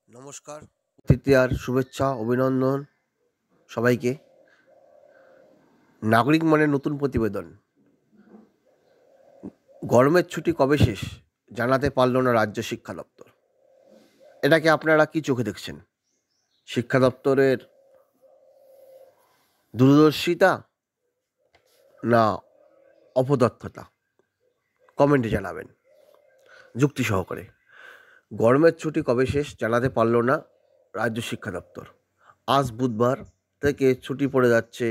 নমস্কার, তৃতীয়ার শুভেচ্ছা অভিনন্দন সবাইকে। নাগরিক মানে নতুন প্রতিবেদন। গরমের ছুটি কবে শেষ জানাতে পারল না রাজ্য শিক্ষা দপ্তর। এটাকে আপনারা কি চোখে দেখছেন? শিক্ষা দপ্তরের দূরদর্শিতা না অপদক্ষতা? কমেন্টে জানাবেন যুক্তি সহকারে। গরমের ছুটি কবে শেষ জানাতে পারল না রাজ্য শিক্ষা দপ্তর। আজ বুধবার থেকে ছুটি পড়ে যাচ্ছে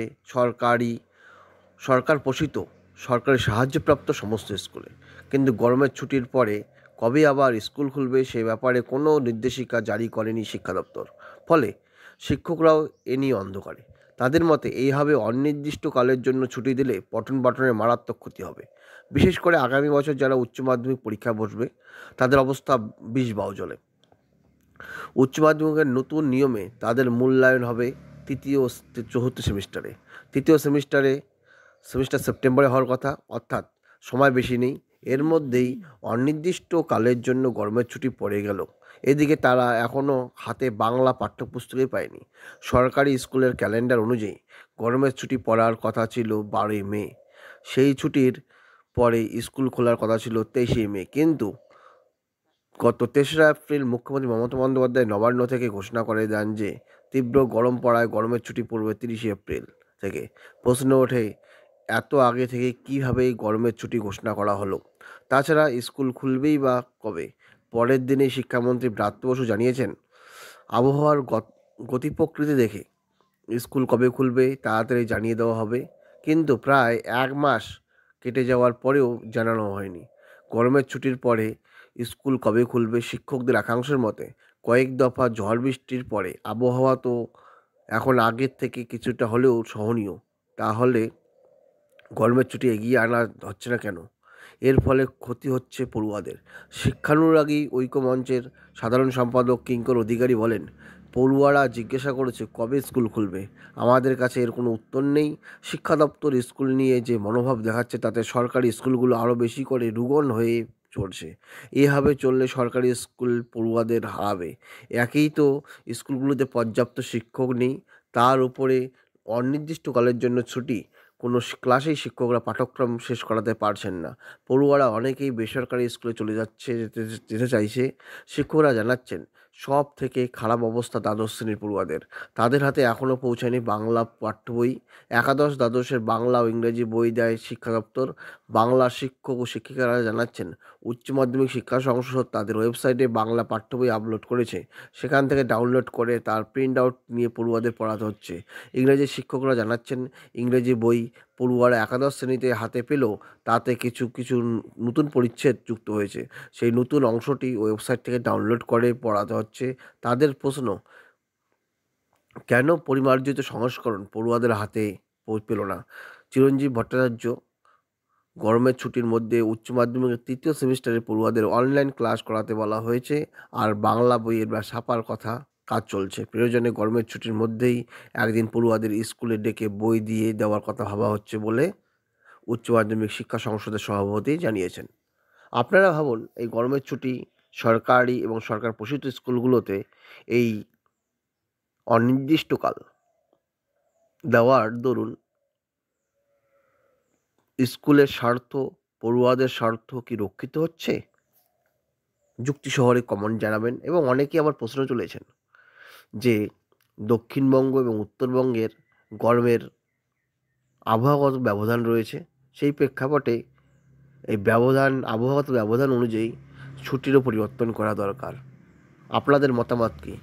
সরকার পোষিত সরকারি সাহায্যপ্রাপ্ত সমস্ত স্কুলে। কিন্তু গরমের ছুটির পরে কবে আবার স্কুল খুলবে সে ব্যাপারে কোনো নির্দেশিকা জারি করেনি শিক্ষা দপ্তর। ফলে শিক্ষকরাও এ নিয়ে অন্ধকারে। তাদের মতে এইভাবে অনির্দিষ্টকালের জন্য ছুটি দিলে পঠন পাঠনের মারাত্মক ক্ষতি হবে। বিশেষ করে আগামী বছর যারা উচ্চ মাধ্যমিক পরীক্ষা বসবে তাদের অবস্থা বিষ বাউজলে। উচ্চ মাধ্যমিকের নতুন নিয়মে তাদের মূল্যায়ন হবে তৃতীয় চতুর্থ সেমিস্টারে। তৃতীয় সেমিস্টার সেপ্টেম্বরে হওয়ার কথা, অর্থাৎ সময় বেশি নেই। এর মধ্যেই অনির্দিষ্টকালের জন্য গরমের ছুটি পড়ে গেল। এদিকে তারা এখনও হাতে বাংলা পাঠ্যপুস্তকই পায়নি। সরকারি স্কুলের ক্যালেন্ডার অনুযায়ী গরমের ছুটি পড়ার কথা ছিল 12ই মে। সেই ছুটির পরে স্কুল খোলার কথা ছিল 23শে মে। কিন্তু গত 3রা এপ্রিল মুখ্যমন্ত্রী মমতা বন্দ্যোপাধ্যায় নবান্ন থেকে ঘোষণা করে দেন যে তীব্র গরম পড়ায় গরমের ছুটি পড়বে 30শে এপ্রিল থেকে। প্রশ্ন ওঠে, এত আগে থেকে কীভাবে এই গরমের ছুটি ঘোষণা করা হলো? তাছাড়া স্কুল খুলবেই বা কবে? পরের দিনেই শিক্ষামন্ত্রী ব্রাত্য বসু জানিয়েছেন, আবহাওয়ার গতি প্রকৃতি দেখে স্কুল কবে খুলবে তাড়াতাড়ি জানিয়ে দেওয়া হবে। কিন্তু প্রায় 1 মাস কেটে যাওয়ার পরেও জানানো হয়নি গরমের ছুটির পরে স্কুল কবে খুলবে। শিক্ষকদের একাংশের মতে কয়েক দফা ঝড় বৃষ্টির পরে আবহাওয়া তো এখন আগের থেকে কিছুটা হলেও সহনীয়। তাহলে গরমের ছুটি এগিয়ে আনা হচ্ছে না কেন? এর ফলে ক্ষতি হচ্ছে পড়ুয়াদের। শিক্ষানুরাগী ঐক্যমঞ্চের সাধারণ সম্পাদক কিঙ্কর অধিকারী বলেন, পড়ুয়ারা জিজ্ঞাসা করেছে কবে স্কুল খুলবে। আমাদের কাছে এর কোনো উত্তর নেই। শিক্ষা দপ্তর স্কুল নিয়ে যে মনোভাব দেখাচ্ছে তাতে সরকারি স্কুলগুলো আরও বেশি করে রুগন হয়ে চলছে। এভাবে চললে সরকারি স্কুল পড়ুয়াদের হারাবে। একেই তো স্কুলগুলোতে পর্যাপ্ত শিক্ষক নেই, তার উপরে অনির্দিষ্টকালের জন্য ছুটি। কোনো ক্লাসেই শিক্ষকরা পাঠ্যক্রম শেষ করাতে পারছেন না। পড়ুয়ারা অনেকেই বেসরকারি স্কুলে চলে যেতে চাইছে। শিক্ষকরা জানাচ্ছেন সব থেকে খারাপ অবস্থা দ্বাদশ শ্রেণীর পড়ুয়াদের। তাদের হাতে এখনও পৌঁছায়নি বাংলা পাঠ্য বই। একাদশ দ্বাদশের বাংলা ও ইংরেজি বই দেয় শিক্ষা দপ্তর। বাংলা শিক্ষক ও শিক্ষিকারা জানাচ্ছেন উচ্চ মাধ্যমিক শিক্ষা সংসদ তাদের ওয়েবসাইটে বাংলা পাঠ্য বই আপলোড করেছে। সেখান থেকে ডাউনলোড করে তার প্রিন্ট আউট নিয়ে পড়ুয়াদের পড়াতে হচ্ছে। ইংরেজি শিক্ষকরা জানাচ্ছেন ইংরেজি বই পড়ুয়ারা একাদশ শ্রেণীতে হাতে পেলেও তাতে কিছু কিছু নতুন পরিচ্ছেদ যুক্ত হয়েছে। সেই নতুন অংশটি ওয়েবসাইট থেকে ডাউনলোড করে পড়াতে হচ্ছে। তাদের প্রশ্ন, কেন পরিমার্জিত সংস্করণ পড়ুয়াদের হাতে পেল না? চিরঞ্জীব ভট্টাচার্য, গরমের ছুটির মধ্যে উচ্চ মাধ্যমিকের তৃতীয় সেমিস্টারের পড়ুয়াদের অনলাইন ক্লাস করাতে বলা হয়েছে, আর বাংলা বইয়ের বা ছাপার কথা কাজ চলছে। প্রয়োজনে গরমের ছুটির মধ্যেই একদিন পড়ুয়াদের স্কুলে ডেকে বই দিয়ে দেওয়ার কথা ভাবা হচ্ছে বলে উচ্চ মাধ্যমিক শিক্ষা সংসদের সভাপতি জানিয়েছেন। আপনারা ভাবুন, এই গরমের ছুটি সরকারি এবং সরকার পোষিত স্কুলগুলোতে এই অনির্দিষ্টকাল দেওয়ার দরুন স্কুলের স্বার্থ, পড়ুয়াদের স্বার্থ কি রক্ষিত হচ্ছে? যুক্তি শহরে কমেন্ট জানাবেন। এবং অনেকেই আবার প্রশ্ন তুলেছেন যে দক্ষিণবঙ্গ এবং উত্তরবঙ্গের গরমের আবহাওয়াগত ব্যবধান রয়েছে, সেই প্রেক্ষাপটে এই আবহাওয়াগত ব্যবধান অনুযায়ী ছুটিরও পরিবর্তন করা দরকার। আপনাদের মতামত কি?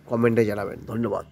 কমেন্টে জানাবেন। ধন্যবাদ।